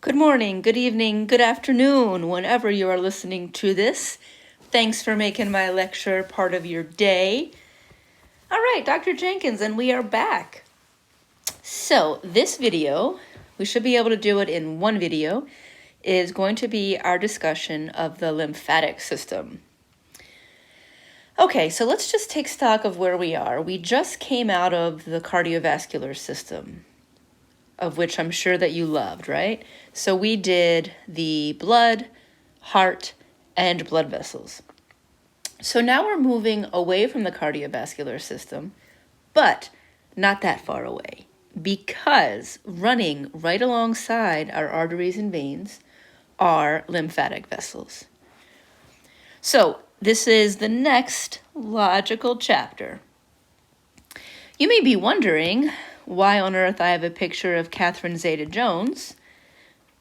Good morning, good evening, good afternoon, whenever you are listening to this. Thanks for making my lecture part of your day. All right, Dr. Jenkins, and we are back. So this video, we should be able to do it in one video, is going to be our discussion of the lymphatic system. Okay, so let's just take stock of where we are. We just came out of the cardiovascular system, of which I'm sure that you loved, right? So we did the blood, heart, and blood vessels. So now we're moving away from the cardiovascular system, but not that far away, because running right alongside our arteries and veins are lymphatic vessels. So this is the next logical chapter. You may be wondering why on earth I have a picture of Catherine Zeta-Jones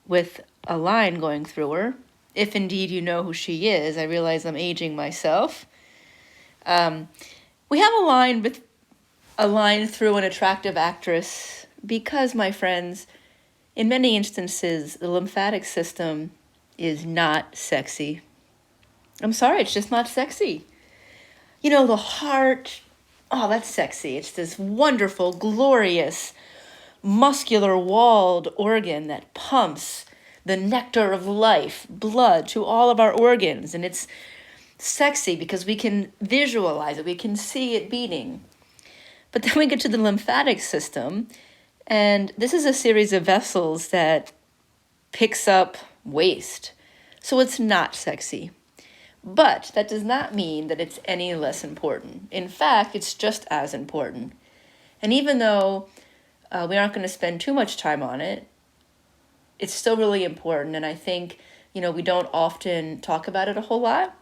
with a line going through her. If indeed you know who she is, I realize I'm aging myself. We have a line through an attractive actress because, my friends, in many instances, the lymphatic system is not sexy. I'm sorry, it's just not sexy. You know, the heart, oh, that's sexy. It's this wonderful, glorious, muscular walled organ that pumps the nectar of life, blood, to all of our organs. And it's sexy because we can visualize it. We can see it beating. But then we get to the lymphatic system, and this is a series of vessels that picks up waste. So it's not sexy. But that does not mean that it's any less important. In fact, it's just as important. And even though we aren't going to spend too much time on it, it's still really important. And I think, we don't often talk about it a whole lot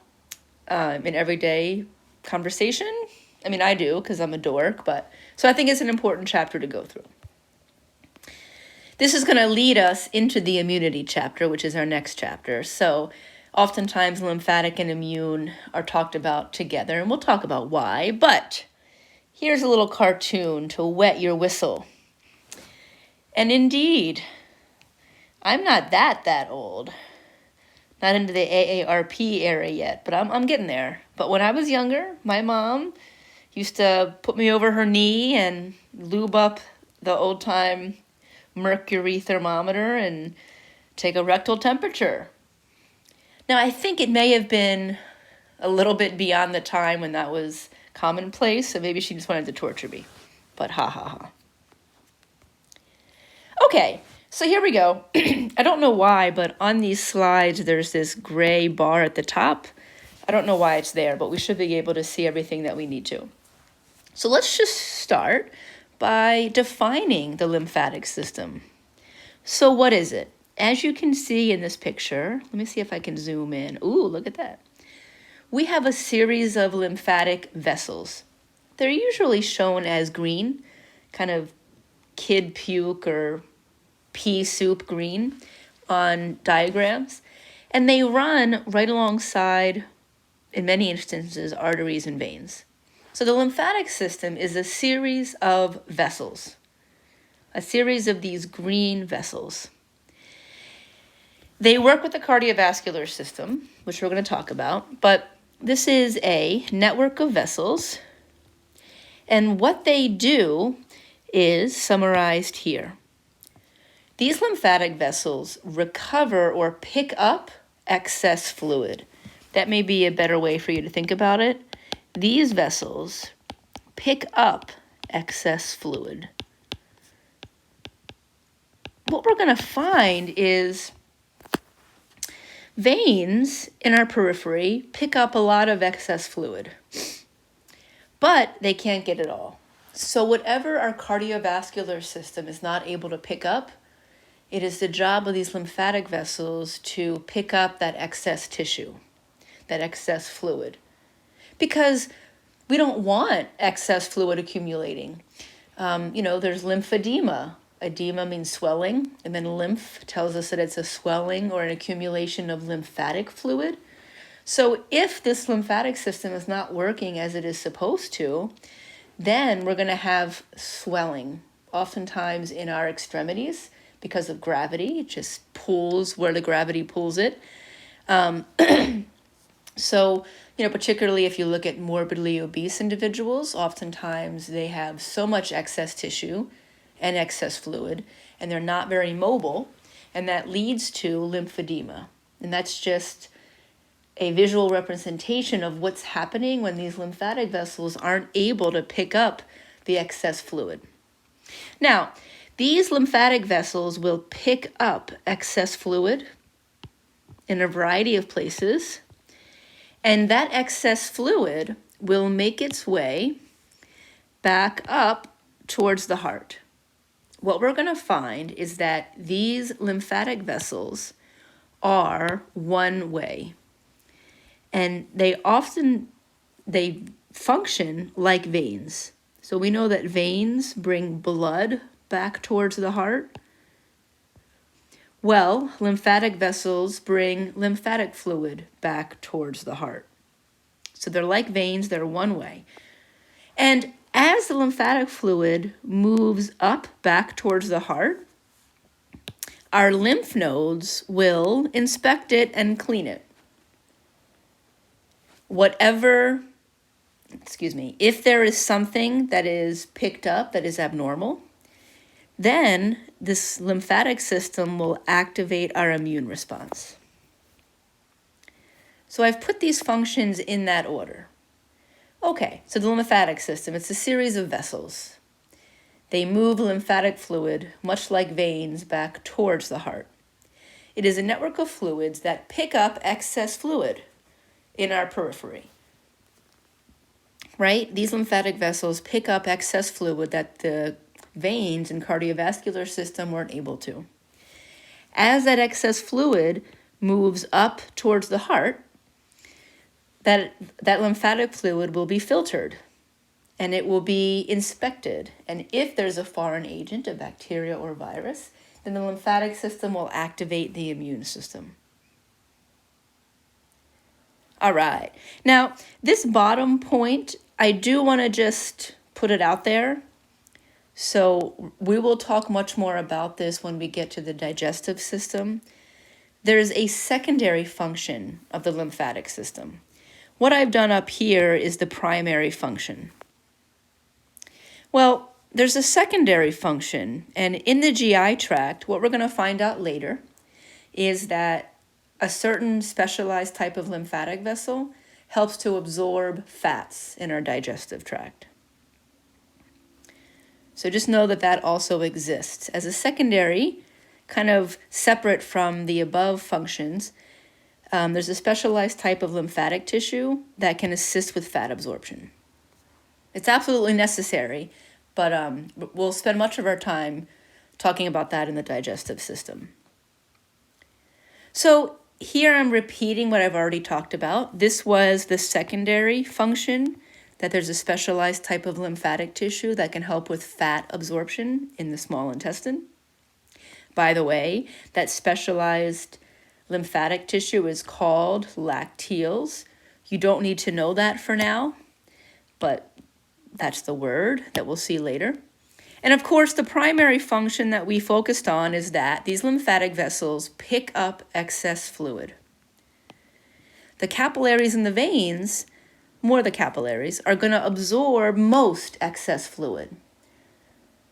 in everyday conversation. I mean, I do because I'm a dork, so I think it's an important chapter to go through. This is going to lead us into the immunity chapter, which is our next chapter. So oftentimes lymphatic and immune are talked about together, and we'll talk about why. But here's a little cartoon to wet your whistle. And indeed, I'm not that old. Not into the AARP era yet, but I'm getting there. But when I was younger, my mom used to put me over her knee and lube up the old-time mercury thermometer and take a rectal temperature. Now, I think it may have been a little bit beyond the time when that was commonplace, so maybe she just wanted to torture me. But ha ha ha. Okay, so here we go. I don't know why, but on these slides, there's this gray bar at the top. I don't know why it's there, but we should be able to see everything that we need to. So let's just start by defining the lymphatic system. So what is it? As you can see in this picture, let me see if I can zoom in. Ooh, look at that. We have a series of lymphatic vessels. They're usually shown as green, kind of kid puke or pea soup green on diagrams. And they run right alongside, in many instances, arteries and veins. So the lymphatic system is a series of vessels, a series of these green vessels. They work with the cardiovascular system, which we're going to talk about, but this is a network of vessels, and what they do is summarized here. These lymphatic vessels recover or pick up excess fluid. That may be a better way for you to think about it. These vessels pick up excess fluid. What we're going to find is veins in our periphery pick up a lot of excess fluid, but they can't get it all. So whatever our cardiovascular system is not able to pick up, it is the job of these lymphatic vessels to pick up that excess tissue, that excess fluid. Because we don't want excess fluid accumulating. There's lymphedema. Edema means swelling, and then lymph tells us that it's a swelling or an accumulation of lymphatic fluid. So if this lymphatic system is not working as it is supposed to, then we're going to have swelling, oftentimes in our extremities, because of gravity. It just pulls where the gravity pulls it. So, particularly if you look at morbidly obese individuals, oftentimes they have so much excess tissue and excess fluid, and they're not very mobile, and that leads to lymphedema. And that's just a visual representation of what's happening when these lymphatic vessels aren't able to pick up the excess fluid. Now, these lymphatic vessels will pick up excess fluid in a variety of places, and that excess fluid will make its way back up towards the heart. What we're going to find is that these lymphatic vessels are one way, and they function like veins. So we know that veins bring blood back towards the heart. Well, lymphatic vessels bring lymphatic fluid back towards the heart. So they're like veins, they're one way. And as the lymphatic fluid moves up back towards the heart, our lymph nodes will inspect it and clean it. If there is something that is picked up that is abnormal, then this lymphatic system will activate our immune response. So I've put these functions in that order. Okay, so the lymphatic system, it's a series of vessels. They move lymphatic fluid, much like veins, back towards the heart. It is a network of fluids that pick up excess fluid in our periphery. Right? These lymphatic vessels pick up excess fluid that the veins and cardiovascular system weren't able to. As that excess fluid moves up towards the heart, that lymphatic fluid will be filtered and it will be inspected. And if there's a foreign agent, a bacteria or virus, then the lymphatic system will activate the immune system. All right. Now, this bottom point, I do want to just put it out there. So we will talk much more about this when we get to the digestive system. There's a secondary function of the lymphatic system. What I've done up here is the primary function. Well, there's a secondary function, and in the GI tract, what we're going to find out later is that a certain specialized type of lymphatic vessel helps to absorb fats in our digestive tract. So just know that that also exists as a secondary, kind of separate from the above functions. There's a specialized type of lymphatic tissue that can assist with fat absorption. It's absolutely necessary, but we'll spend much of our time talking about that in the digestive system. So here I'm repeating what I've already talked about. This was the secondary function, that there's a specialized type of lymphatic tissue that can help with fat absorption in the small intestine. By the way, that specialized lymphatic tissue is called lacteals. You don't need to know that for now, but that's the word that we'll see later. And of course, the primary function that we focused on is that these lymphatic vessels pick up excess fluid. The capillaries in the veins, more the capillaries, are going to absorb most excess fluid.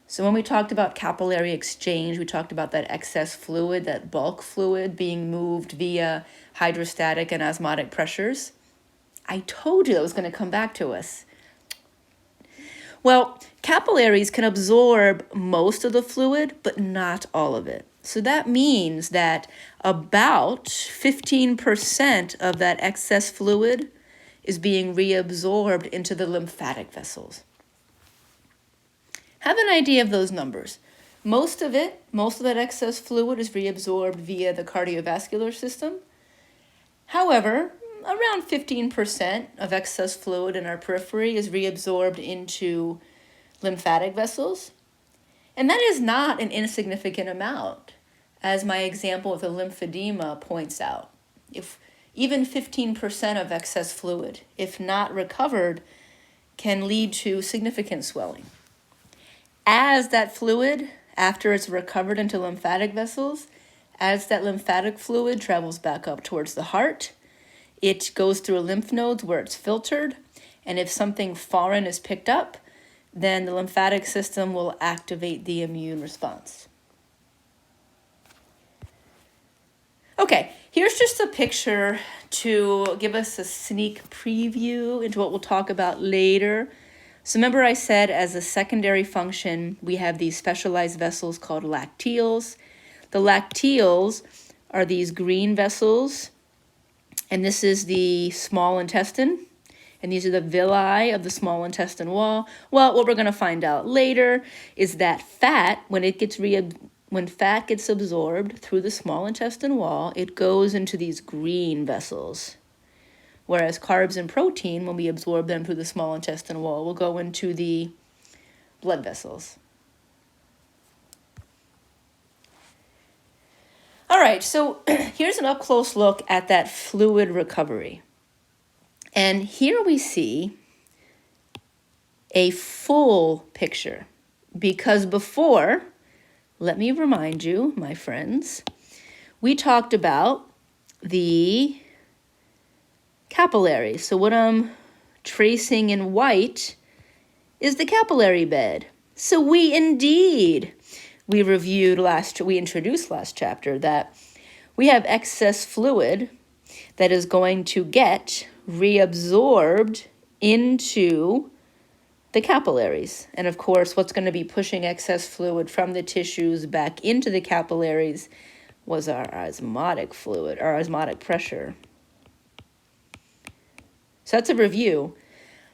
So when we talked about capillary exchange, we talked about that excess fluid, that bulk fluid being moved via hydrostatic and osmotic pressures. I told you that was going to come back to us. Well, capillaries can absorb most of the fluid, but not all of it. So that means that about 15% of that excess fluid is being reabsorbed into the lymphatic vessels. Have an idea of those numbers. Most of that excess fluid is reabsorbed via the cardiovascular system. However, around 15% of excess fluid in our periphery is reabsorbed into lymphatic vessels. And that is not an insignificant amount, as my example with the lymphedema points out. If even 15% of excess fluid, if not recovered, can lead to significant swelling. As that fluid, after it's recovered into lymphatic vessels, as that lymphatic fluid travels back up towards the heart, it goes through lymph nodes where it's filtered, and if something foreign is picked up, then the lymphatic system will activate the immune response. Okay, here's just a picture to give us a sneak preview into what we'll talk about later. So remember I said as a secondary function, we have these specialized vessels called lacteals. The lacteals are these green vessels, and this is the small intestine, and these are the villi of the small intestine wall. Well, what we're going to find out later is that fat, when fat gets absorbed through the small intestine wall, it goes into these green vessels. Whereas carbs and protein, when we absorb them through the small intestine wall, will go into the blood vessels. All right, so here's an up-close look at that fluid recovery. And here we see a full picture, because before, let me remind you, my friends, we talked about the capillaries. So what I'm tracing in white is the capillary bed. So we introduced last chapter that we have excess fluid that is going to get reabsorbed into the capillaries. And of course, what's going to be pushing excess fluid from the tissues back into the capillaries was our osmotic fluid, our osmotic pressure. So that's a review.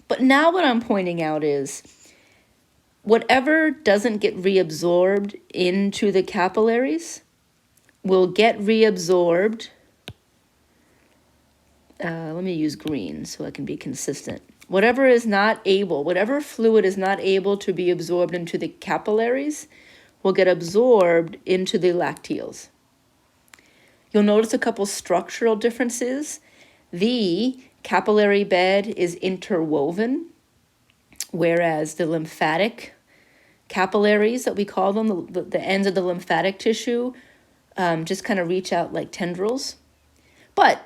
But now what I'm pointing out is whatever doesn't get reabsorbed into the capillaries will get reabsorbed. Let me use green so I can be consistent. Whatever fluid is not able to be absorbed into the capillaries will get absorbed into the lacteals. You'll notice a couple structural differences. The capillary bed is interwoven, whereas the lymphatic capillaries, that we call them, the ends of the lymphatic tissue, just kind of reach out like tendrils. But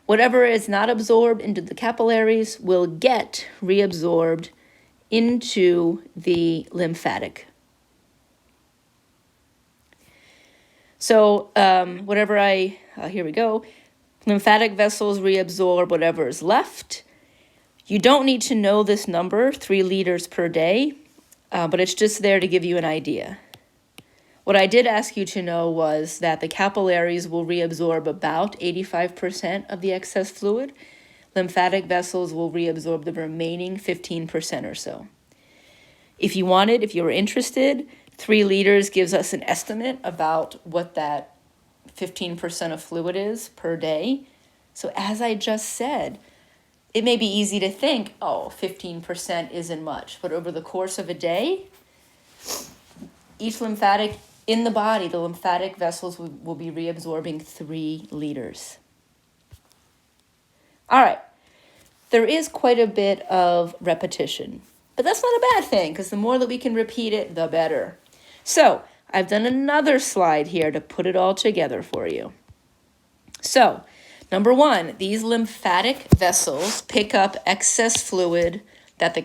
whatever is not absorbed into the capillaries will get reabsorbed into the lymphatic. So here we go. Lymphatic vessels reabsorb whatever is left. You don't need to know this number, 3 liters per day, but it's just there to give you an idea. What I did ask you to know was that the capillaries will reabsorb about 85% of the excess fluid. Lymphatic vessels will reabsorb the remaining 15% or so. If you were interested, 3 liters gives us an estimate about what that 15% of fluid is per day. So as I just said, it may be easy to think, 15% isn't much. But over the course of a day, each lymphatic in the body, the lymphatic vessels will be reabsorbing 3 liters. All right, there is quite a bit of repetition, but that's not a bad thing, because the more that we can repeat it, the better. So I've done another slide here to put it all together for you. So, number 1, these lymphatic vessels pick up excess fluid that the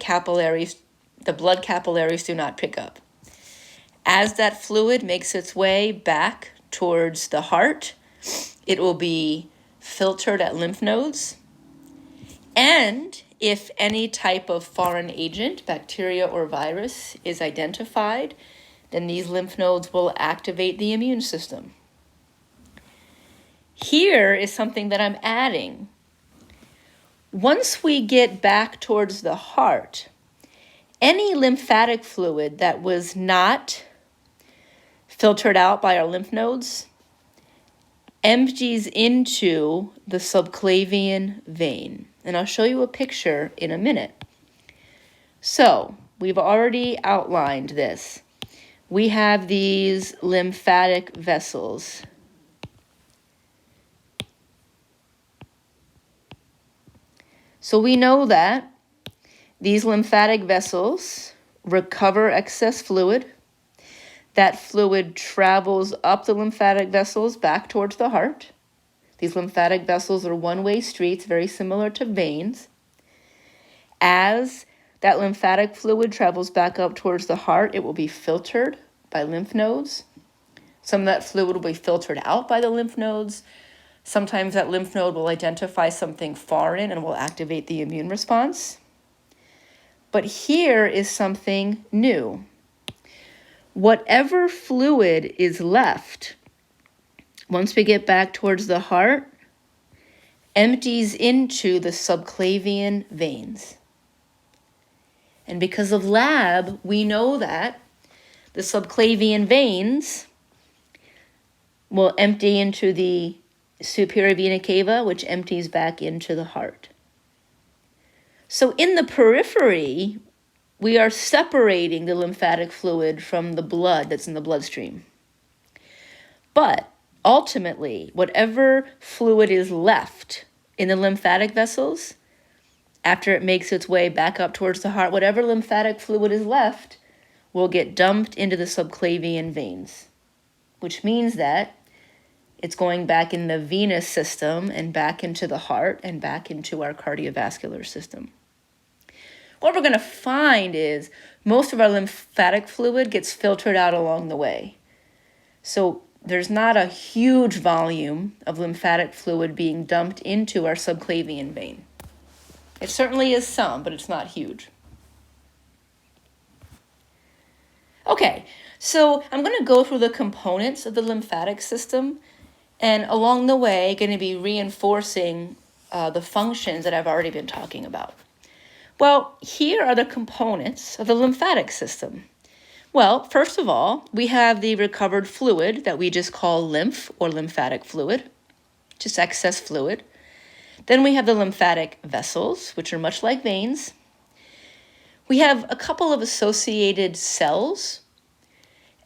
blood capillaries do not pick up. As that fluid makes its way back towards the heart, it will be filtered at lymph nodes. And if any type of foreign agent, bacteria or virus, is identified, then these lymph nodes will activate the immune system. Here is something that I'm adding. Once we get back towards the heart, any lymphatic fluid that was not filtered out by our lymph nodes empties into the subclavian vein. And I'll show you a picture in a minute. So, we've already outlined this. We have these lymphatic vessels. So we know that these lymphatic vessels recover excess fluid. That fluid travels up the lymphatic vessels back towards the heart. These lymphatic vessels are one-way streets, very similar to veins. As that lymphatic fluid travels back up towards the heart, it will be filtered by lymph nodes. Some of that fluid will be filtered out by the lymph nodes. Sometimes that lymph node will identify something foreign and will activate the immune response. But here is something new. Whatever fluid is left, once we get back towards the heart, empties into the subclavian veins. And because of lab, we know that the subclavian veins will empty into the superior vena cava, which empties back into the heart. So in the periphery, we are separating the lymphatic fluid from the blood that's in the bloodstream. But ultimately, whatever fluid is left in the lymphatic vessels, after it makes its way back up towards the heart, whatever lymphatic fluid is left will get dumped into the subclavian veins, which means that it's going back in the venous system and back into the heart and back into our cardiovascular system. What we're going to find is most of our lymphatic fluid gets filtered out along the way. So there's not a huge volume of lymphatic fluid being dumped into our subclavian vein. It certainly is some, but it's not huge. Okay, so I'm going to go through the components of the lymphatic system, and along the way, going to be reinforcing the functions that I've already been talking about. Well, here are the components of the lymphatic system. Well, first of all, we have the recovered fluid that we just call lymph or lymphatic fluid, just excess fluid. Then we have the lymphatic vessels, which are much like veins. We have a couple of associated cells,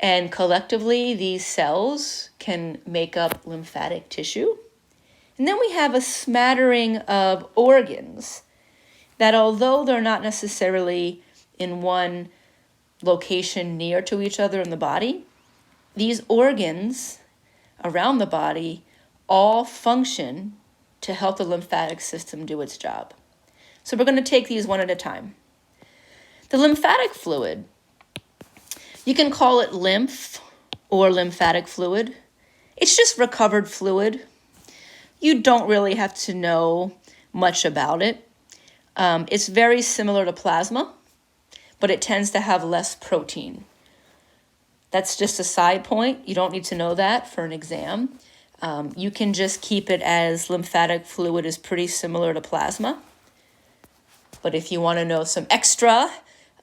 and collectively these cells can make up lymphatic tissue. And then we have a smattering of organs that, although they're not necessarily in one location near to each other in the body, these organs around the body all function to help the lymphatic system do its job. So we're going to take these one at a time. The lymphatic fluid, you can call it lymph or lymphatic fluid. It's just recovered fluid. You don't really have to know much about it. It's very similar to plasma, but it tends to have less protein. That's just a side point. You don't need to know that for an exam. You can just keep it as lymphatic fluid is pretty similar to plasma. But if you want to know some extra,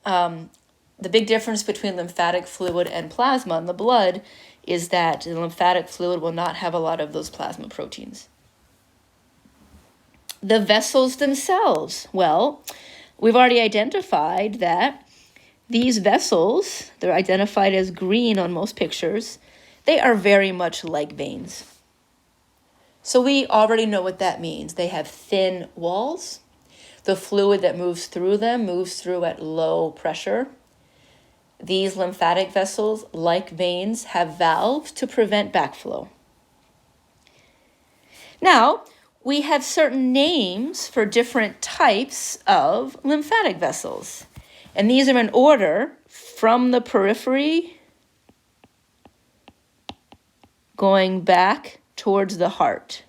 the big difference between lymphatic fluid and plasma in the blood is that the lymphatic fluid will not have a lot of those plasma proteins. The vessels themselves, well, we've already identified that these vessels, they're identified as green on most pictures, they are very much like veins. So we already know what that means. They have thin walls. The fluid that moves through them moves through at low pressure. These lymphatic vessels, like veins, have valves to prevent backflow. Now, we have certain names for different types of lymphatic vessels. And these are in order from the periphery going back towards the heart.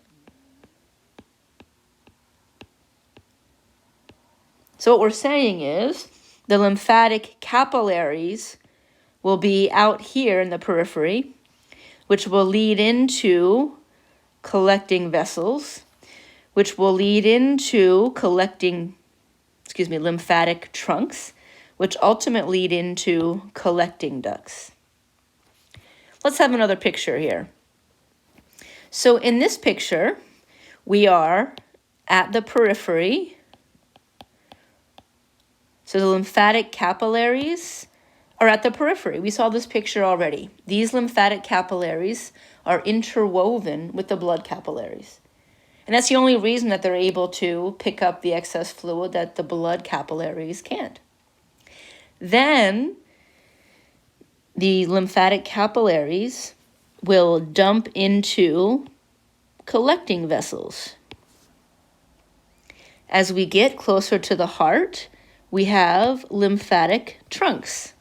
So what we're saying is the lymphatic capillaries will be out here in the periphery, which will lead into collecting vessels, which will lead into collecting, lymphatic trunks, which ultimately lead into collecting ducts. Let's have another picture here. So in this picture, we are at the periphery. So the lymphatic capillaries are at the periphery. We saw this picture already. These lymphatic capillaries are interwoven with the blood capillaries. And that's the only reason that they're able to pick up the excess fluid that the blood capillaries can't. Then the lymphatic capillaries will dump into collecting vessels. As we get closer to the heart, we have lymphatic trunks.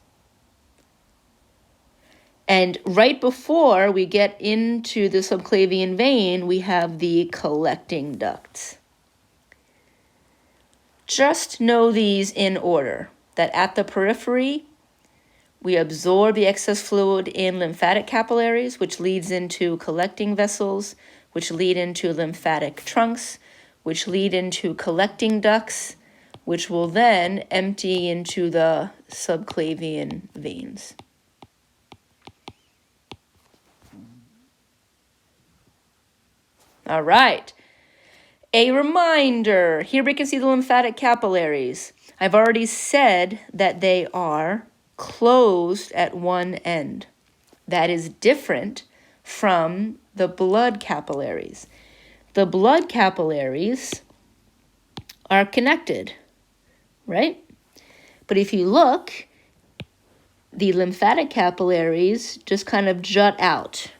And right before we get into the subclavian vein, we have the collecting ducts. Just know these in order, that at the periphery, we absorb the excess fluid in lymphatic capillaries, which leads into collecting vessels, which lead into lymphatic trunks, which lead into collecting ducts, which will then empty into the subclavian veins. All right. A reminder, here we can see the lymphatic capillaries. I've already said that they are closed at one end. That is different from the blood capillaries. The blood capillaries are connected, right? But if you look, the lymphatic capillaries just kind of jut out.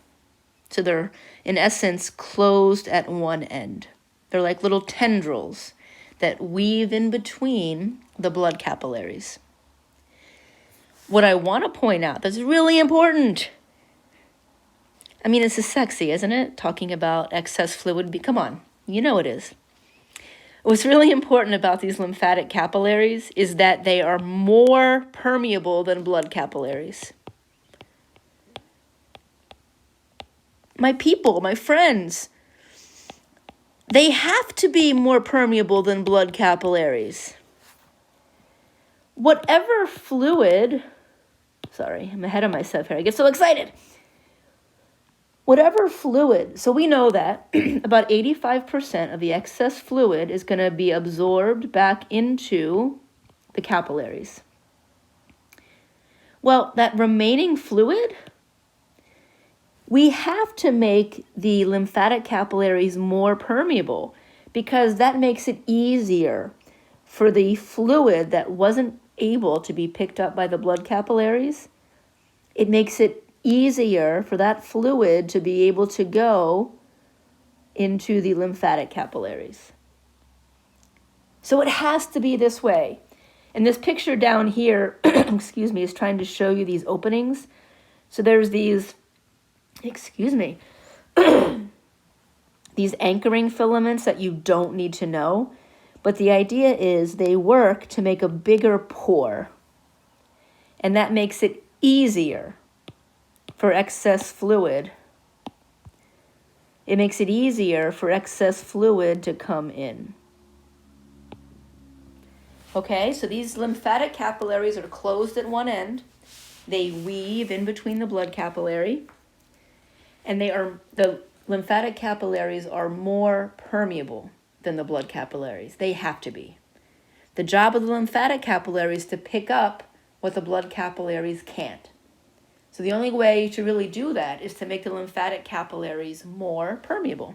So they're, in essence, closed at one end. They're like little tendrils that weave in between the blood capillaries. What I want to point out that's really important. I mean, this is sexy, isn't it? Talking about excess fluid. Come on, you know it is. What's really important about these lymphatic capillaries is that they are more permeable than blood capillaries. My people, my friends, they have to be more permeable than blood capillaries. Whatever fluid, sorry, I'm ahead of myself here. I get so excited. Whatever fluid, so we know that about 85% of the excess fluid is going to be absorbed back into the capillaries. Well, that remaining fluid, we have to make the lymphatic capillaries more permeable because that makes it easier for the fluid that wasn't able to be picked up by the blood capillaries. It makes it easier for that fluid to be able to go into the lymphatic capillaries. So it has to be this way. And this picture down here, excuse me, is trying to show you these openings. So there's these, these anchoring filaments that you don't need to know. But the idea is they work to make a bigger pore. And that makes it easier for excess fluid. It makes it easier for excess fluid to come in. Okay, so these lymphatic capillaries are closed at one end. They weave in between the blood capillary. And the lymphatic capillaries are more permeable than the blood capillaries. They have to be. The job of the lymphatic capillaries is to pick up what the blood capillaries can't. So the only way to really do that is to make the lymphatic capillaries more permeable.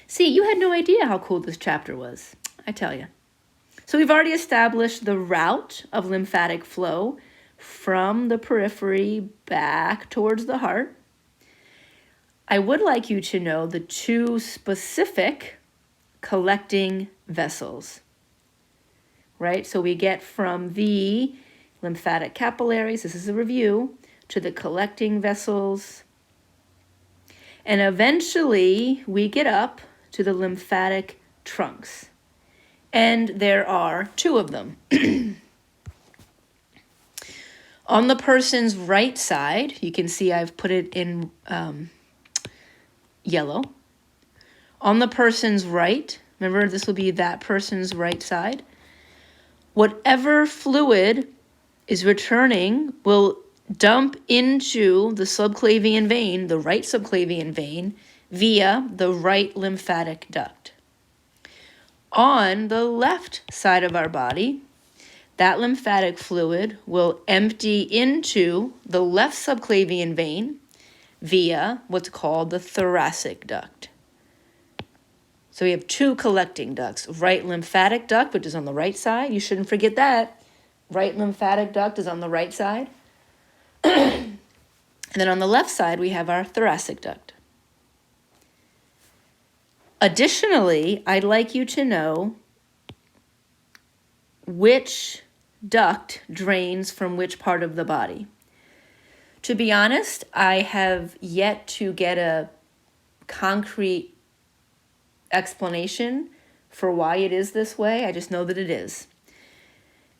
See, you had no idea how cool this chapter was, I tell you. So we've already established the route of lymphatic flow from the periphery back towards the heart. I would like you to know the two specific collecting vessels. Right? So we get from the lymphatic capillaries, this is a review, to the collecting vessels. And eventually we get up to the lymphatic trunks. And there are two of them. On the person's right side, you can see I've put it in yellow. On the person's right, remember this will be that person's right side. Whatever fluid is returning will dump into the subclavian vein, the right subclavian vein, via the right lymphatic duct. On the left side of our body, that lymphatic fluid will empty into the left subclavian vein via what's called the thoracic duct. So we have two collecting ducts. Right lymphatic duct, which is on the right side. You shouldn't forget that. Right lymphatic duct is on the right side. And then on the left side, we have our thoracic duct. Additionally, I'd like you to know which duct drains from which part of the body. To be honest, I have yet to get a concrete explanation for why it is this way. I just know that it is.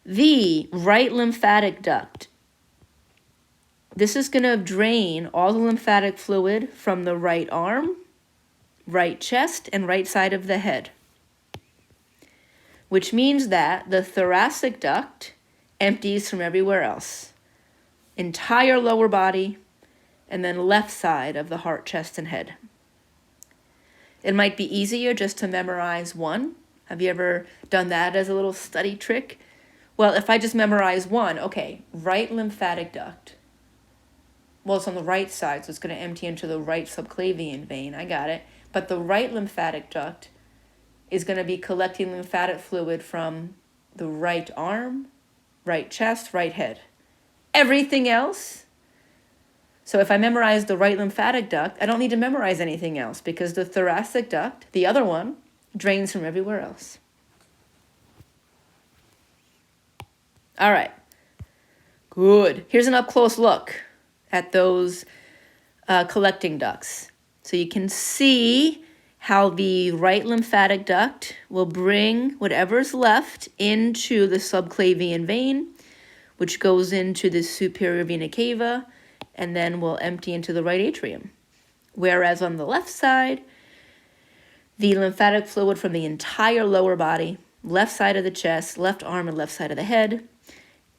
The right lymphatic duct, this is going to drain all the lymphatic fluid from the right arm, right chest, and right side of the head, which means that the thoracic duct empties from everywhere else. Entire lower body, and then left side of the heart, chest, and head. It might be easier just to memorize one. Have you ever done that as a little study trick? Well, if I just memorize one, okay, right lymphatic duct. Well, it's on the right side, so it's going to empty into the right subclavian vein. I got it. But the right lymphatic duct is going to be collecting lymphatic fluid from the right arm, right chest, right head. Everything else. So if I memorize the right lymphatic duct, I don't need to memorize anything else because the thoracic duct, the other one, drains from everywhere else. All right. Good. Here's an up-close look at those collecting ducts. So you can see how the right lymphatic duct will bring whatever's left into the subclavian vein, which goes into the superior vena cava, and then will empty into the right atrium. Whereas on the left side, the lymphatic fluid from the entire lower body, left side of the chest, left arm, and left side of the head,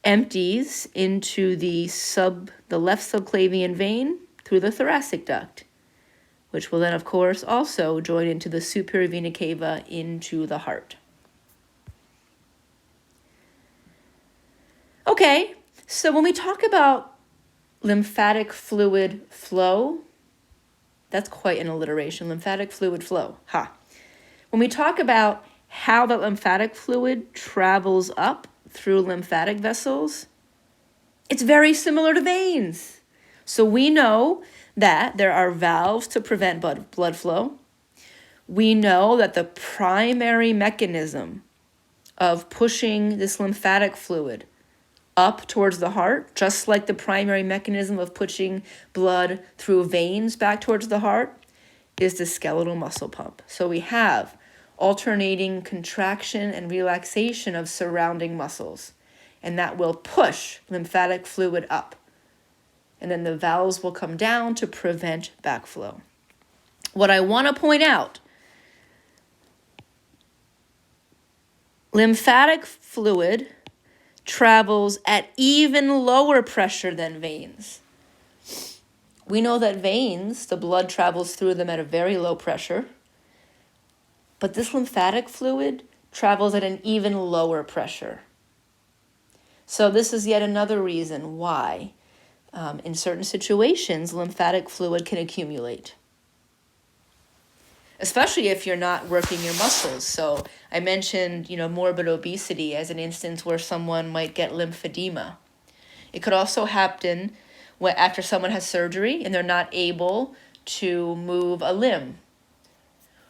empties into the left subclavian vein through the thoracic duct, which will then, of course, also join into the superior vena cava into the heart. Okay, so when we talk about lymphatic fluid flow, that's quite an alliteration, lymphatic fluid flow, When we talk about how the lymphatic fluid travels up through lymphatic vessels, it's very similar to veins. So we know that there are valves to prevent blood flow. We know that the primary mechanism of pushing this lymphatic fluid up towards the heart, just like the primary mechanism of pushing blood through veins back towards the heart, is the skeletal muscle pump. So we have alternating contraction and relaxation of surrounding muscles, and that will push lymphatic fluid up. And then the valves will come down to prevent backflow. What I want to point out, lymphatic fluid travels at even lower pressure than veins. We know that veins, the blood travels through them at a very low pressure, but this lymphatic fluid travels at an even lower pressure. So this is yet another reason why, in certain situations, lymphatic fluid can accumulate, especially if you're not working your muscles. So I mentioned, morbid obesity as an instance where someone might get lymphedema. It could also happen after someone has surgery and they're not able to move a limb,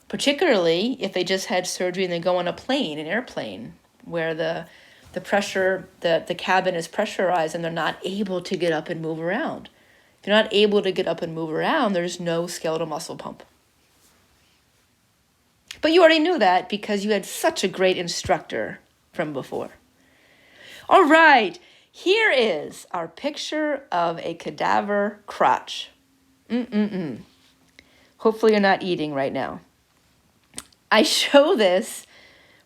particularly if they just had surgery and they go on an airplane, where the pressure, the cabin is pressurized and they're not able to get up and move around. If you're not able to get up and move around, there's no skeletal muscle pump. But you already knew that because you had such a great instructor from before. All right, here is our picture of a cadaver crotch. Hopefully you're not eating right now. I show this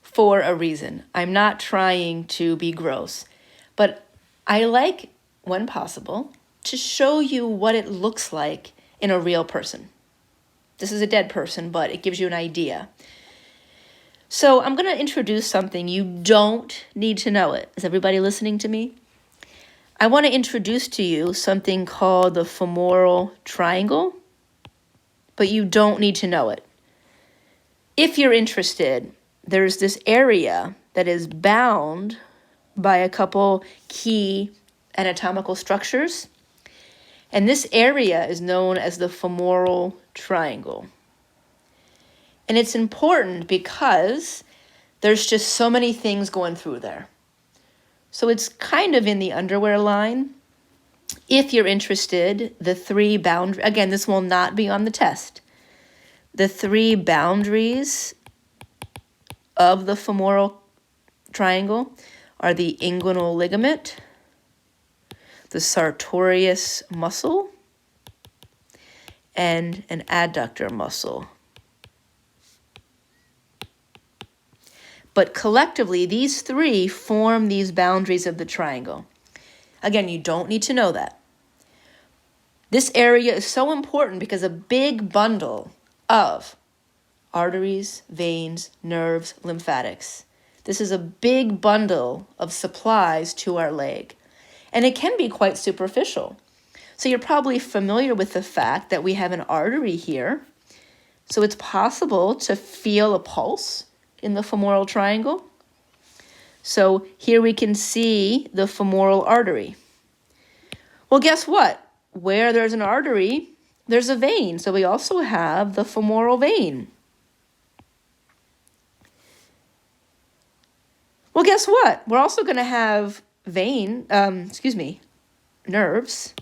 for a reason. I'm not trying to be gross, but I like, when possible, to show you what it looks like in a real person. This is a dead person, but it gives you an idea. So I'm going to introduce something. You don't need to know it. Is everybody listening to me? I want to introduce to you something called the femoral triangle, but you don't need to know it. If you're interested, there's this area that is bound by a couple key anatomical structures. And this area is known as the femoral triangle. And it's important because there's just so many things going through there. So it's kind of in the underwear line. If you're interested, the three boundaries, again, this will not be on the test. The three boundaries of the femoral triangle are the inguinal ligament, the sartorius muscle, and an adductor muscle. But collectively, these three form these boundaries of the triangle. Again, you don't need to know that. This area is so important because a big bundle of arteries, veins, nerves, lymphatics. This is a big bundle of supplies to our leg. And it can be quite superficial. So you're probably familiar with the fact that we have an artery here. So it's possible to feel a pulse in the femoral triangle. So here we can see the femoral artery. Well, guess what? Where there's an artery, there's a vein. So we also have the femoral vein. Well, guess what? We're also going to have nerves.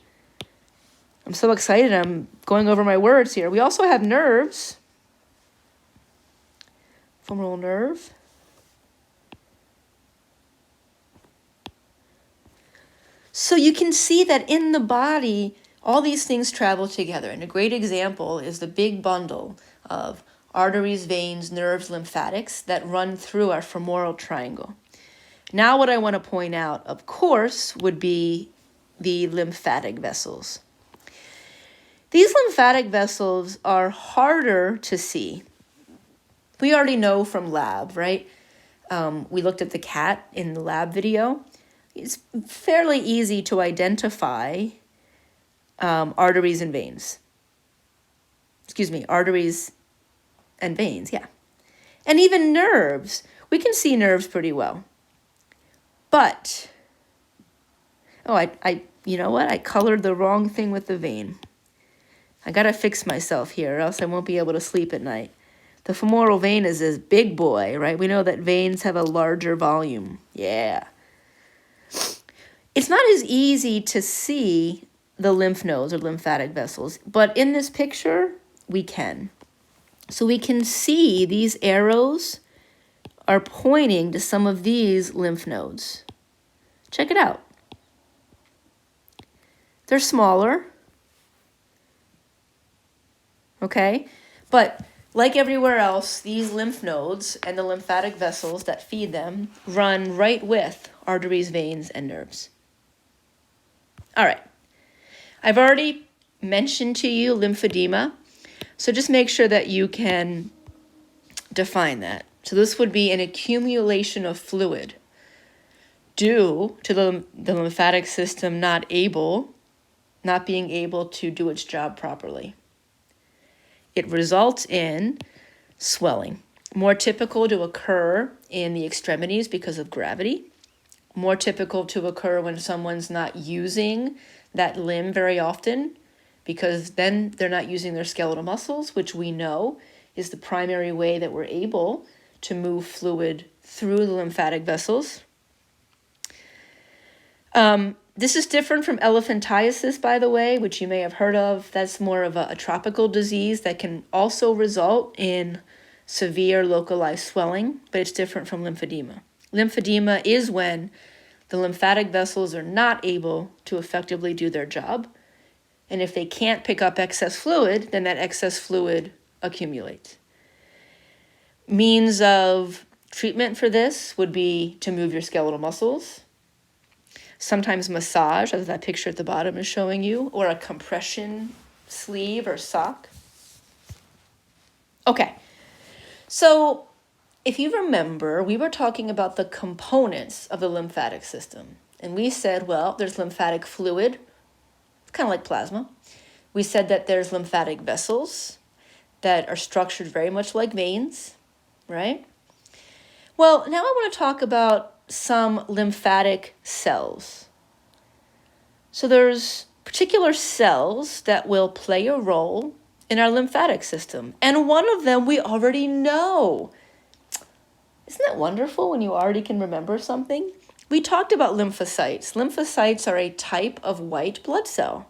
I'm so excited. I'm going over my words here. We also have nerves. Femoral nerve. So you can see that in the body, all these things travel together. And a great example is the big bundle of arteries, veins, nerves, lymphatics that run through our femoral triangle. Now what I want to point out, of course, would be the lymphatic vessels. These lymphatic vessels are harder to see. We already know from lab, right? We looked at the cat in the lab video. It's fairly easy to identify arteries and veins. Arteries and veins, yeah. And even nerves. We can see nerves pretty well. But, you know what? I colored the wrong thing with the vein. I got to fix myself here or else I won't be able to sleep at night. The femoral vein is this big boy, right? We know that veins have a larger volume. Yeah. It's not as easy to see the lymph nodes or lymphatic vessels, but in this picture, we can. So we can see these arrows are pointing to some of these lymph nodes. Check it out. They're smaller. Okay? But like everywhere else, these lymph nodes and the lymphatic vessels that feed them run right with arteries, veins, and nerves. All right. I've already mentioned to you lymphedema, so just make sure that you can define that. So this would be an accumulation of fluid due to the lymphatic system not being able to do its job properly. It results in swelling, more typical to occur in the extremities because of gravity, more typical to occur when someone's not using that limb very often, because then they're not using their skeletal muscles, which we know is the primary way that we're able to move fluid through the lymphatic vessels. This is different from elephantiasis, by the way, which you may have heard of. That's more of a tropical disease that can also result in severe localized swelling, but it's different from lymphedema. Lymphedema is when the lymphatic vessels are not able to effectively do their job. And if they can't pick up excess fluid, then that excess fluid accumulates. Means of treatment for this would be to move your skeletal muscles, sometimes massage, as that picture at the bottom is showing you, or a compression sleeve or sock. Okay, so if you remember, we were talking about the components of the lymphatic system. And we said, well, there's lymphatic fluid, it's kind of like plasma. We said that there's lymphatic vessels that are structured very much like veins. right? Well, now I want to talk about some lymphatic cells. So there's particular cells that will play a role in our lymphatic system. And one of them we already know. Isn't that wonderful when you already can remember something? We talked about lymphocytes. Lymphocytes are a type of white blood cell.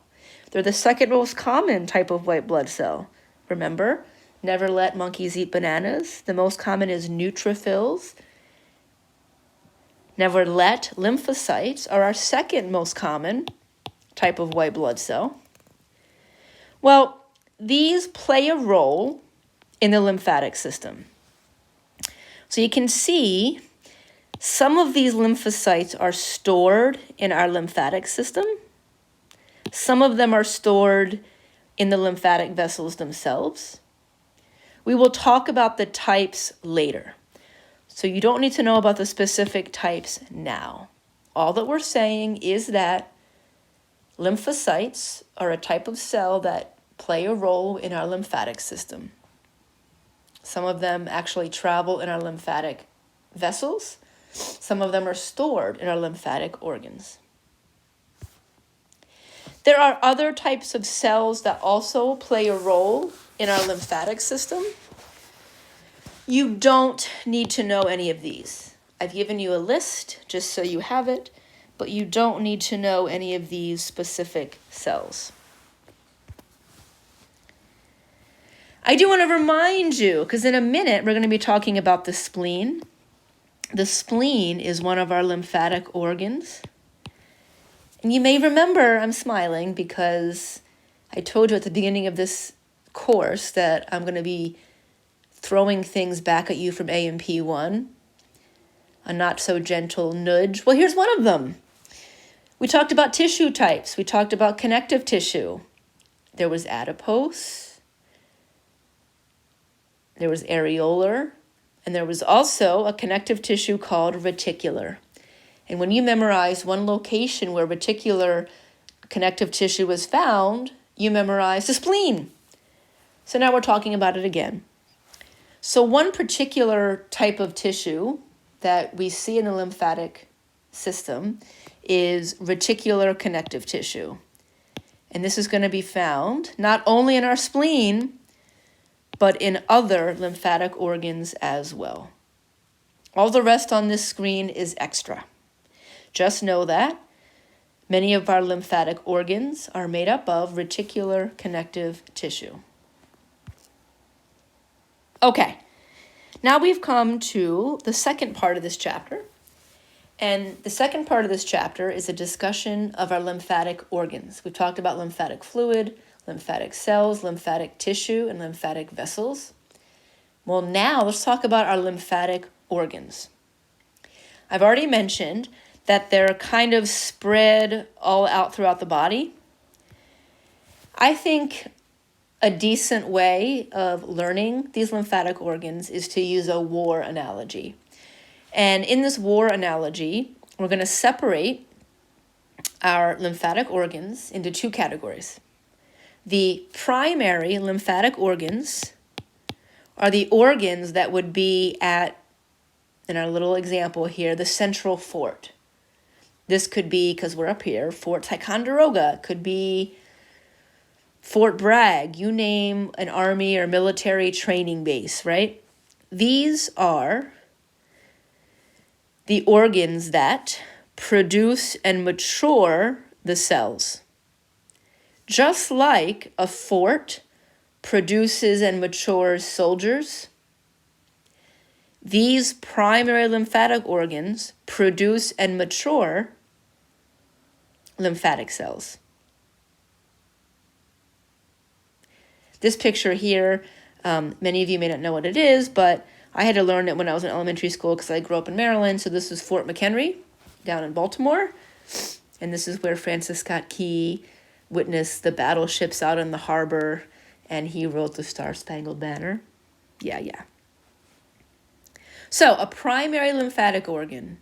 They're the second most common type of white blood cell. Remember, never let monkeys eat bananas. The most common is neutrophils. Never let lymphocytes are our second most common type of white blood cell. Well, these play a role in the lymphatic system. So you can see some of these lymphocytes are stored in our lymphatic system. Some of them are stored in the lymphatic vessels themselves. We will talk about the types later. So you don't need to know about the specific types now. All that we're saying is that lymphocytes are a type of cell that play a role in our lymphatic system. Some of them actually travel in our lymphatic vessels. Some of them are stored in our lymphatic organs. There are other types of cells that also play a role in our lymphatic system. You don't need to know any of these. I've given you a list just so you have it, but you don't need to know any of these specific cells. I do want to remind you, because in a minute we're going to be talking about the spleen. The spleen is one of our lymphatic organs. And you may remember I'm smiling because I told you at the beginning of this course that I'm going to be throwing things back at you from A&P1, a not so gentle nudge. Well, here's one of them. We talked about tissue types. We talked about connective tissue. There was adipose. There was areolar, and there was also a connective tissue called reticular. And when you memorize one location where reticular connective tissue was found, you memorize the spleen. So now we're talking about it again. So one particular type of tissue that we see in the lymphatic system is reticular connective tissue. And this is going to be found not only in our spleen, but in other lymphatic organs as well. All the rest on this screen is extra. Just know that many of our lymphatic organs are made up of reticular connective tissue. Okay, now we've come to the second part of this chapter. And the second part of this chapter is a discussion of our lymphatic organs. We've talked about lymphatic fluid, lymphatic cells, lymphatic tissue, and lymphatic vessels. Well, now let's talk about our lymphatic organs. I've already mentioned that they're kind of spread all out throughout the body. I think a decent way of learning these lymphatic organs is to use a war analogy. And in this war analogy, we're going to separate our lymphatic organs into two categories. The primary lymphatic organs are the organs that would be at, in our little example here, the central fort. This could be, because we're up here, Fort Ticonderoga, could be Fort Bragg, you name an army or military training base, right? These are the organs that produce and mature the cells. Just like a fort produces and matures soldiers, these primary lymphatic organs produce and mature lymphatic cells. This picture here, many of you may not know what it is, but I had to learn it when I was in elementary school because I grew up in Maryland. So this is Fort McHenry down in Baltimore. And this is where Francis Scott Key witnessed the battleships out in the harbor, and he wrote the Star-Spangled Banner. Yeah. So a primary lymphatic organ.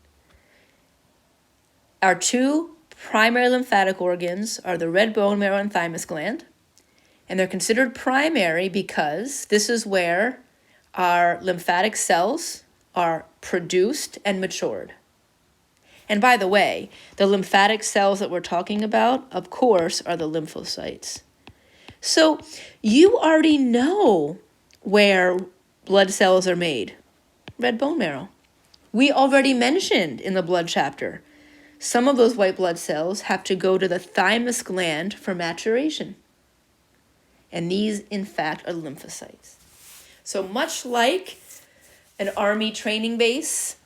Our two primary lymphatic organs are the red bone marrow and thymus gland. And they're considered primary because this is where our lymphatic cells are produced and matured. And by the way, the lymphatic cells that we're talking about, of course, are the lymphocytes. So you already know where blood cells are made. Red bone marrow. We already mentioned in the blood chapter, some of those white blood cells have to go to the thymus gland for maturation. And these, in fact, are lymphocytes. So much like an army training base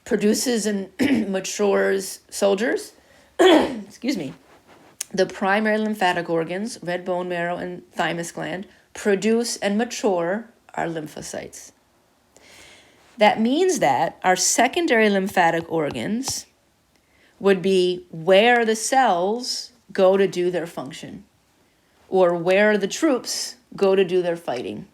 produces and matures soldiers, excuse me, the primary lymphatic organs, red bone marrow and thymus gland, produce and mature our lymphocytes. That means that our secondary lymphatic organs would be where the cells go to do their function, or where the troops go to do their fighting.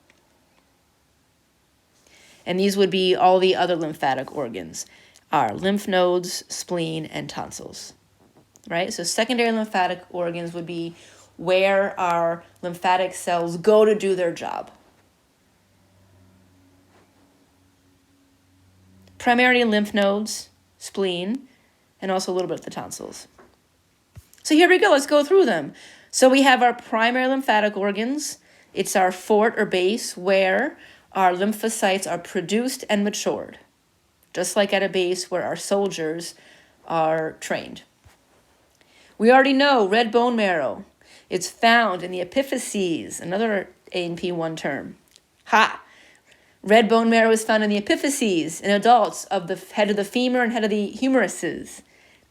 And these would be all the other lymphatic organs, our lymph nodes, spleen, and tonsils, right? So secondary lymphatic organs would be where our lymphatic cells go to do their job. Primarily lymph nodes, spleen, and also a little bit of the tonsils. So here we go, let's go through them. So we have our primary lymphatic organs. It's our fort or base where our lymphocytes are produced and matured, just like at a base where our soldiers are trained. We already know red bone marrow. It's found in the epiphyses, another A&P1 term. Ha! Red bone marrow is found in the epiphyses in adults of the head of the femur and head of the humeruses.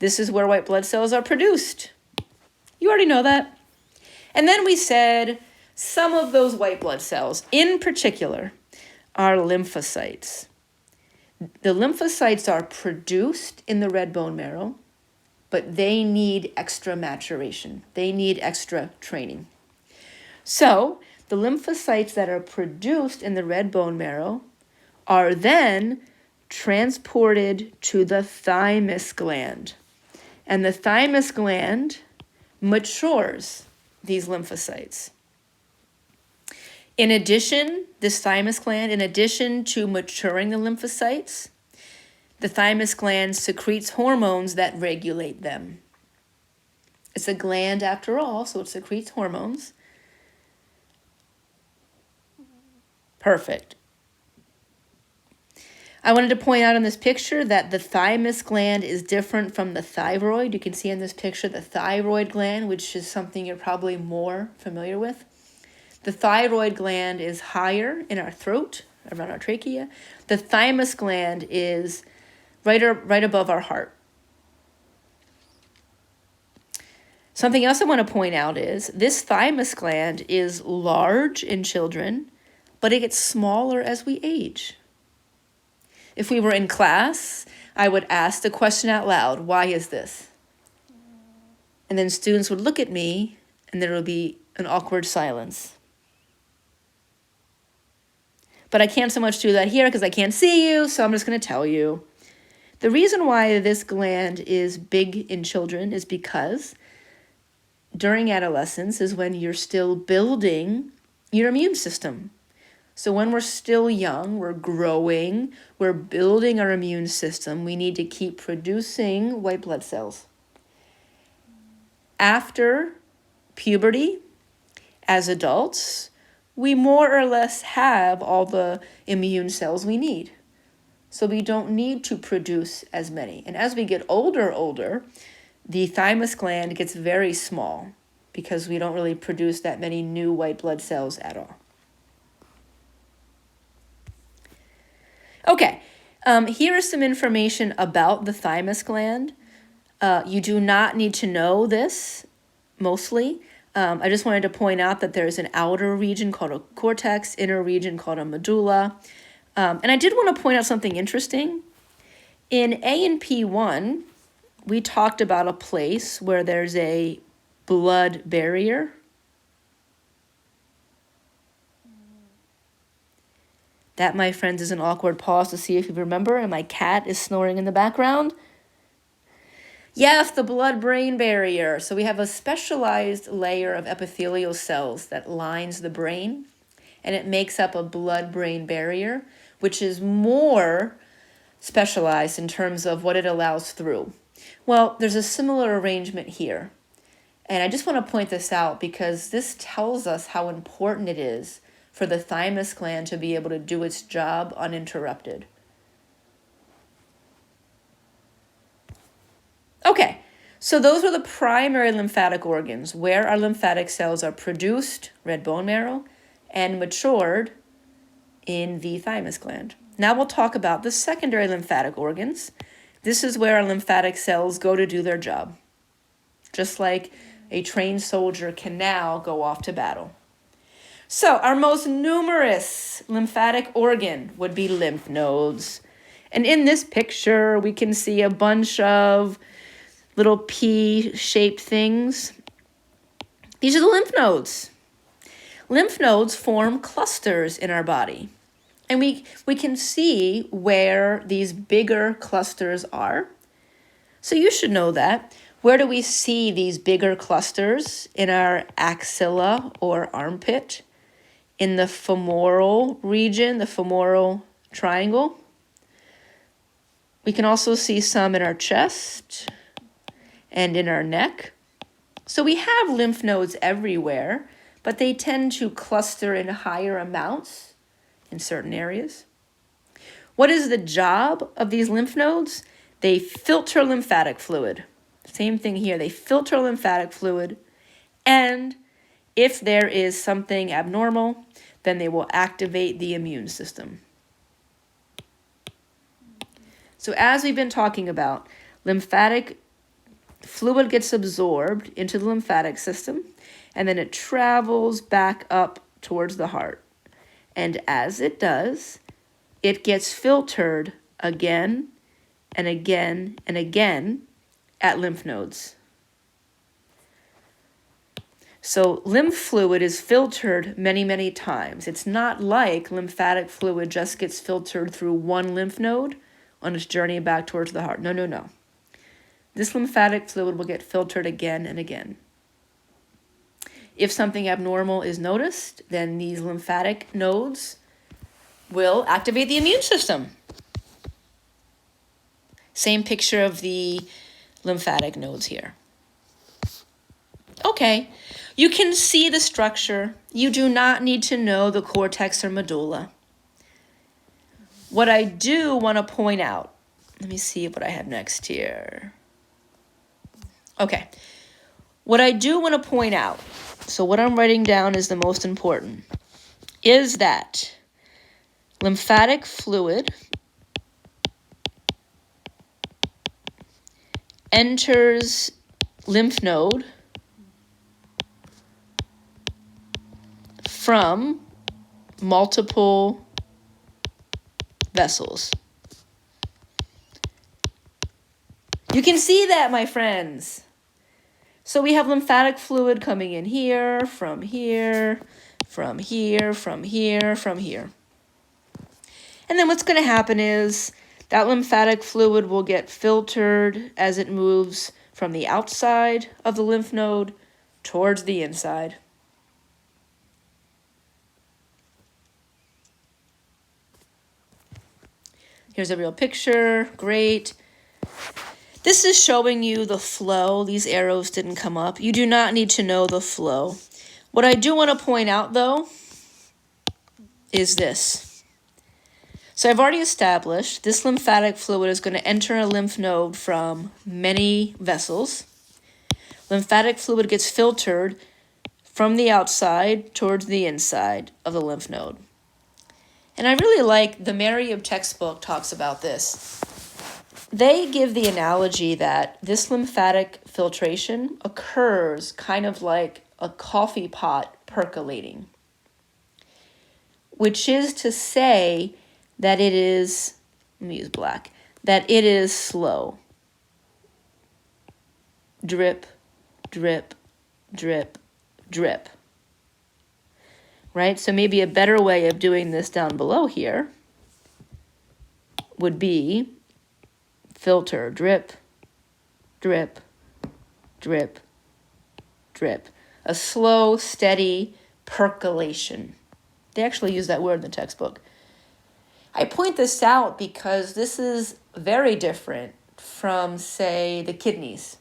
This is where white blood cells are produced. You already know that. And then we said some of those white blood cells, in particular, are lymphocytes. The lymphocytes are produced in the red bone marrow, but they need extra maturation. They need extra training. So the lymphocytes that are produced in the red bone marrow are then transported to the thymus gland. And the thymus gland matures these lymphocytes. In addition, this thymus gland, in addition to maturing the lymphocytes, the thymus gland secretes hormones that regulate them. It's a gland after all, so it secretes hormones. Perfect. I wanted to point out in this picture that the thymus gland is different from the thyroid. You can see in this picture the thyroid gland, which is something you're probably more familiar with. The thyroid gland is higher in our throat, around our trachea. The thymus gland is right above our heart. Something else I want to point out is this thymus gland is large in children, but it gets smaller as we age. If we were in class, I would ask the question out loud, why is this? And then students would look at me, and there would be an awkward silence. But I can't so much do that here because I can't see you, so I'm just going to tell you. The reason why this gland is big in children is because during adolescence is when you're still building your immune system. So when we're still young, we're growing, we're building our immune system, we need to keep producing white blood cells. After puberty, as adults, we more or less have all the immune cells we need. So we don't need to produce as many. And as we get older, the thymus gland gets very small because we don't really produce that many new white blood cells at all. Okay, here is some information about the thymus gland. You do not need to know this, mostly. I just wanted to point out that there's an outer region called a cortex, inner region called a medulla. And I did want to point out something interesting. In A&P1, we talked about a place where there's a blood barrier. That, my friends, is an awkward pause to see if you remember, and my cat is snoring in the background. Yes, the blood-brain barrier. So we have a specialized layer of epithelial cells that lines the brain, and it makes up a blood-brain barrier, which is more specialized in terms of what it allows through. Well, there's a similar arrangement here. And I just want to point this out because this tells us how important it is for the thymus gland to be able to do its job uninterrupted. Okay, so those are the primary lymphatic organs where our lymphatic cells are produced, red bone marrow, and matured in the thymus gland. Now we'll talk about the secondary lymphatic organs. This is where our lymphatic cells go to do their job, just like a trained soldier can now go off to battle. So our most numerous lymphatic organ would be lymph nodes. And in this picture, we can see a bunch of little pea-shaped things. These are the lymph nodes. Lymph nodes form clusters in our body. And we can see where these bigger clusters are. So you should know that. Where do we see these bigger clusters? In our axilla or armpit, in the femoral region, the femoral triangle. We can also see some in our chest and in our neck. So we have lymph nodes everywhere, but they tend to cluster in higher amounts in certain areas. What is the job of these lymph nodes? They filter lymphatic fluid. Same thing here. They filter lymphatic fluid, and if there is something abnormal, then they will activate the immune system. So as we've been talking about, lymphatic fluid gets absorbed into the lymphatic system, and then it travels back up towards the heart. And as it does, it gets filtered again and again and again at lymph nodes. So lymph fluid is filtered many, many times. It's not like lymphatic fluid just gets filtered through one lymph node on its journey back towards the heart. No, no, no. This lymphatic fluid will get filtered again and again. If something abnormal is noticed, then these lymphatic nodes will activate the immune system. Same picture of the lymphatic nodes here. Okay, you can see the structure. You do not need to know the cortex or medulla. What I do want to point out, let me see what I have next here. Okay, what I do want to point out, so what I'm writing down is the most important, is that lymphatic fluid enters lymph node from multiple vessels. You can see that, my friends. So we have lymphatic fluid coming in here, from here, from here, from here, from here. And then what's going to happen is that lymphatic fluid will get filtered as it moves from the outside of the lymph node towards the inside. Here's a real picture. Great. This is showing you the flow. These arrows didn't come up. You do not need to know the flow. What I do want to point out, though, is this. So I've already established this lymphatic fluid is going to enter a lymph node from many vessels. Lymphatic fluid gets filtered from the outside towards the inside of the lymph node. And I really like the Merriam textbook talks about this. They give the analogy that this lymphatic filtration occurs kind of like a coffee pot percolating, which is to say that it is, let me use black, that it is slow. Drip, drip, drip, drip. Right? So maybe a better way of doing this down below here would be filter, drip, drip, drip, drip. A slow, steady percolation. They actually use that word in the textbook. I point this out because this is very different from, say, the kidneys.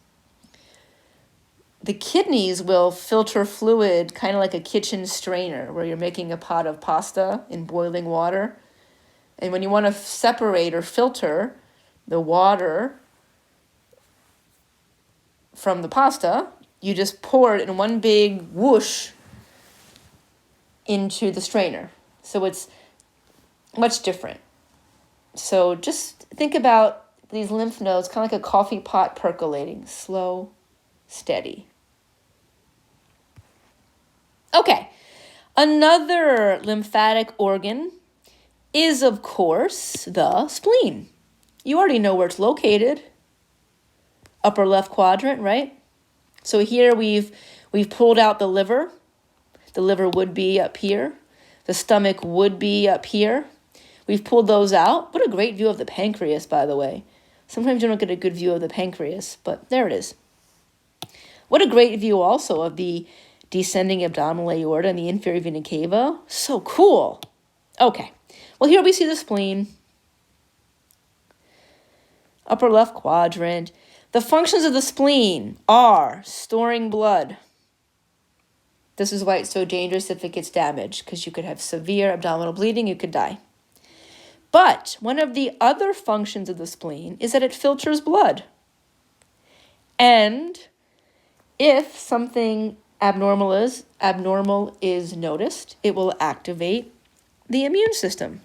The kidneys will filter fluid kind of like a kitchen strainer where you're making a pot of pasta in boiling water. And when you want to separate or filter the water from the pasta, you just pour it in one big whoosh into the strainer. So it's much different. So just think about these lymph nodes kind of like a coffee pot percolating, slow, steady. Okay, another lymphatic organ is, of course, the spleen. You already know where it's located. Upper left quadrant, right? So here we've pulled out the liver. The liver would be up here. The stomach would be up here. We've pulled those out. What a great view of the pancreas, by the way. Sometimes you don't get a good view of the pancreas, but there it is. What a great view also of the descending abdominal aorta and the inferior vena cava. So cool. Okay. Well, here we see the spleen. Upper left quadrant. The functions of the spleen are storing blood. This is why it's so dangerous if it gets damaged, because you could have severe abdominal bleeding, you could die. But one of the other functions of the spleen is that it filters blood. And if something abnormal is noticed, it will activate the immune system.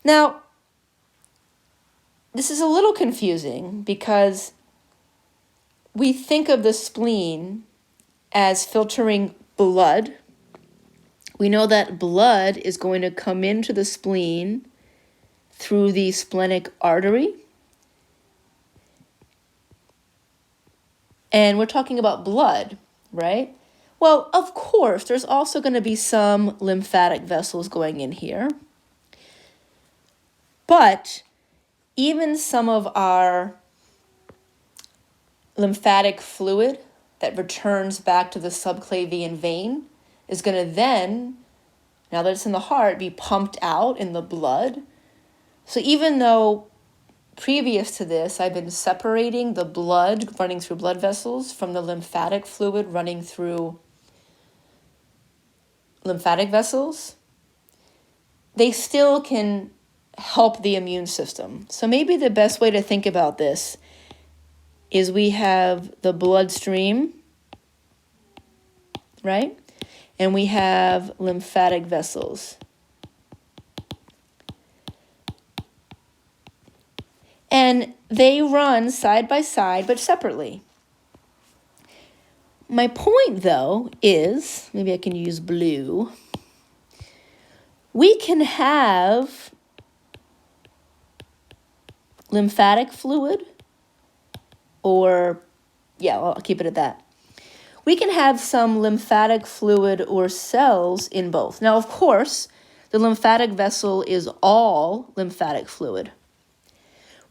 Now, this is a little confusing because we think of the spleen as filtering blood. We know that blood is going to come into the spleen through the splenic artery. And we're talking about blood, right? Well, of course, there's also going to be some lymphatic vessels going in here. But even some of our lymphatic fluid that returns back to the subclavian vein is going to then, now that it's in the heart, be pumped out in the blood. So even though previous to this, I've been separating the blood running through blood vessels from the lymphatic fluid running through lymphatic vessels, they still can help the immune system. So maybe the best way to think about this is we have the bloodstream, right? And we have lymphatic vessels. And they run side by side, but separately. My point, though, is, maybe I can use blue. We can have lymphatic fluid, or, yeah, I'll keep it at that. We can have some lymphatic fluid or cells in both. Now, of course, the lymphatic vessel is all lymphatic fluid.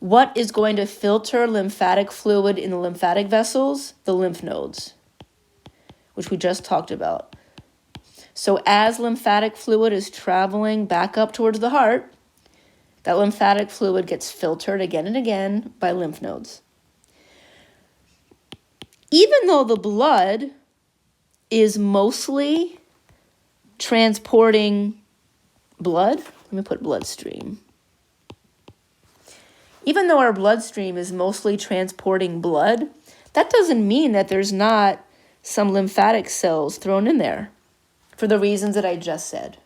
What is going to filter lymphatic fluid in the lymphatic vessels? The lymph nodes, which we just talked about. So as lymphatic fluid is traveling back up towards the heart, that lymphatic fluid gets filtered again and again by lymph nodes. Even though the blood is mostly transporting blood, let me put bloodstream. Even though our bloodstream is mostly transporting blood, that doesn't mean that there's not some lymphatic cells thrown in there for the reasons that I just said.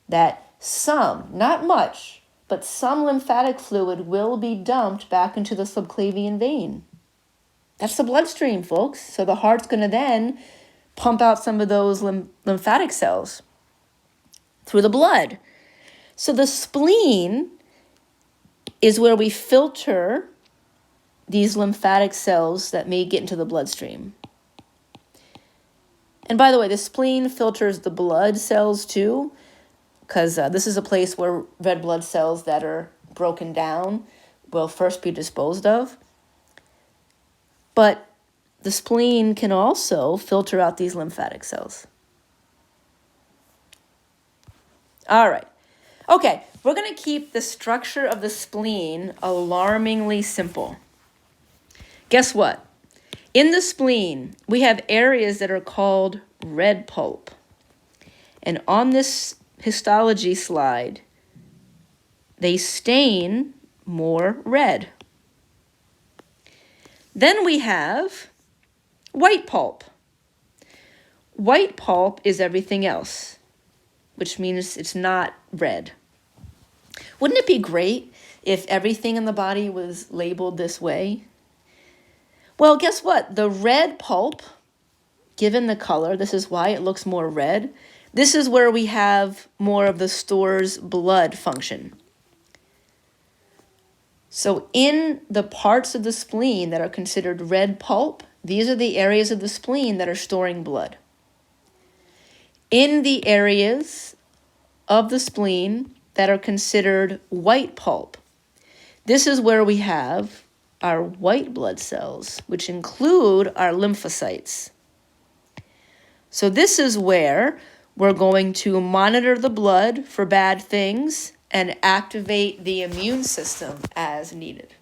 That some, not much, but some lymphatic fluid will be dumped back into the subclavian vein. That's the bloodstream, folks. So the heart's going to then pump out some of those lymphatic cells through the blood. So the spleen is where we filter these lymphatic cells that may get into the bloodstream. And by the way, the spleen filters the blood cells too, because this is a place where red blood cells that are broken down will first be disposed of. But the spleen can also filter out these lymphatic cells. All right. Okay, we're going to keep the structure of the spleen alarmingly simple. Guess what? In the spleen, we have areas that are called red pulp. And on this histology slide, they stain more red. Then we have white pulp. White pulp is everything else, which means it's not red. Wouldn't it be great if everything in the body was labeled this way? Well, guess what? The red pulp, given the color, this is why it looks more red. This is where we have more of the store's blood function. So in the parts of the spleen that are considered red pulp, these are the areas of the spleen that are storing blood. In the areas of the spleen that are considered white pulp, this is where we have our white blood cells, which include our lymphocytes. So this is where we're going to monitor the blood for bad things and activate the immune system as needed.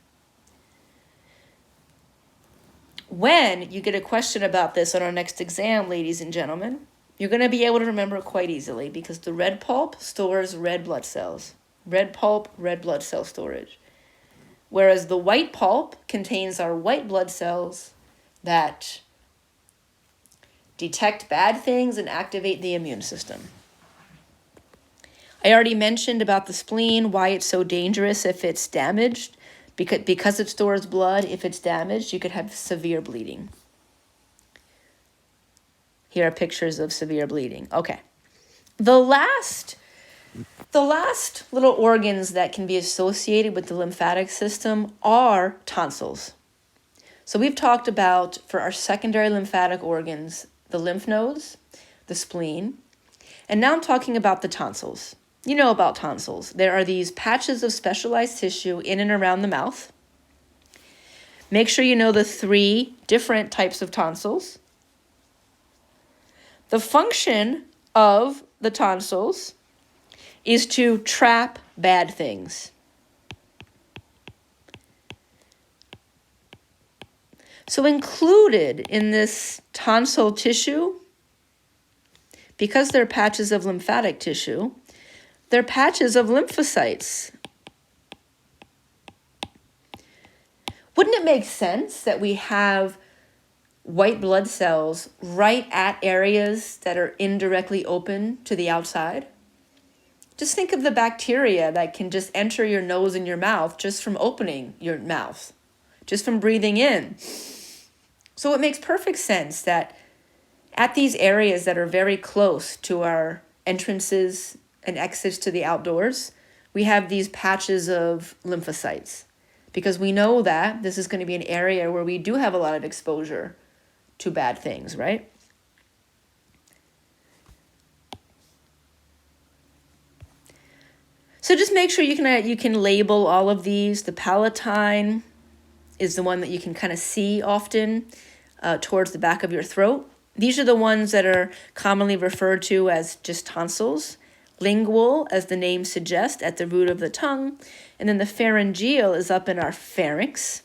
When you get a question about this on our next exam, ladies and gentlemen, you're going to be able to remember it quite easily because the red pulp stores red blood cells. Red pulp, red blood cell storage. Whereas the white pulp contains our white blood cells that detect bad things and activate the immune system. I already mentioned about the spleen, why it's so dangerous if it's damaged. Because it stores blood, if it's damaged, you could have severe bleeding. Here are pictures of severe bleeding. Okay. The last little organs that can be associated with the lymphatic system are tonsils. So we've talked about, for our secondary lymphatic organs, the lymph nodes, the spleen, and now I'm talking about the tonsils. You know about tonsils. There are these patches of specialized tissue in and around the mouth. Make sure you know the 3 different types of tonsils. The function of the tonsils is to trap bad things. So included in this tonsil tissue, because they're patches of lymphatic tissue, they're patches of lymphocytes. Wouldn't it make sense that we have white blood cells right at areas that are indirectly open to the outside? Just think of the bacteria that can just enter your nose and your mouth just from opening your mouth, just from breathing in. So it makes perfect sense that at these areas that are very close to our entrances and exits to the outdoors, we have these patches of lymphocytes because we know that this is going to be an area where we do have a lot of exposure to bad things, right? So just make sure you can label all of these. The palatine is the one that you can kind of see often towards the back of your throat. These are the ones that are commonly referred to as just tonsils. Lingual, as the name suggests, at the root of the tongue. And then the pharyngeal is up in our pharynx.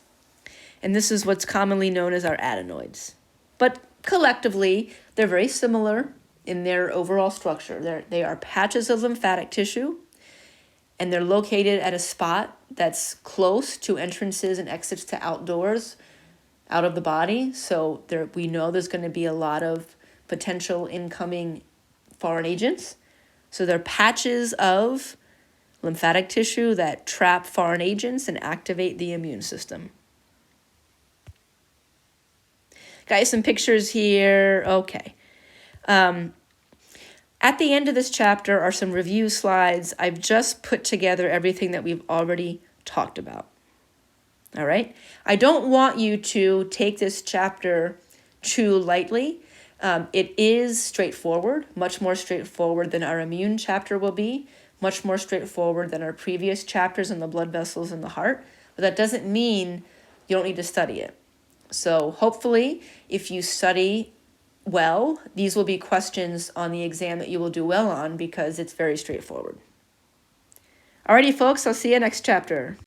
And this is what's commonly known as our adenoids. But collectively, they're very similar in their overall structure. They are patches of lymphatic tissue, and they're located at a spot that's close to entrances and exits to outdoors, out of the body. So we know there's going to be a lot of potential incoming foreign agents. So they're patches of lymphatic tissue that trap foreign agents and activate the immune system. Guys, some pictures here. Okay. At the end of this chapter are some review slides. I've just put together everything that we've already talked about. All right? I don't want you to take this chapter too lightly. It is straightforward, much more straightforward than our immune chapter will be, much more straightforward than our previous chapters on the blood vessels and the heart. But that doesn't mean you don't need to study it. So hopefully, if you study well, these will be questions on the exam that you will do well on because it's very straightforward. Alrighty, folks, I'll see you next chapter.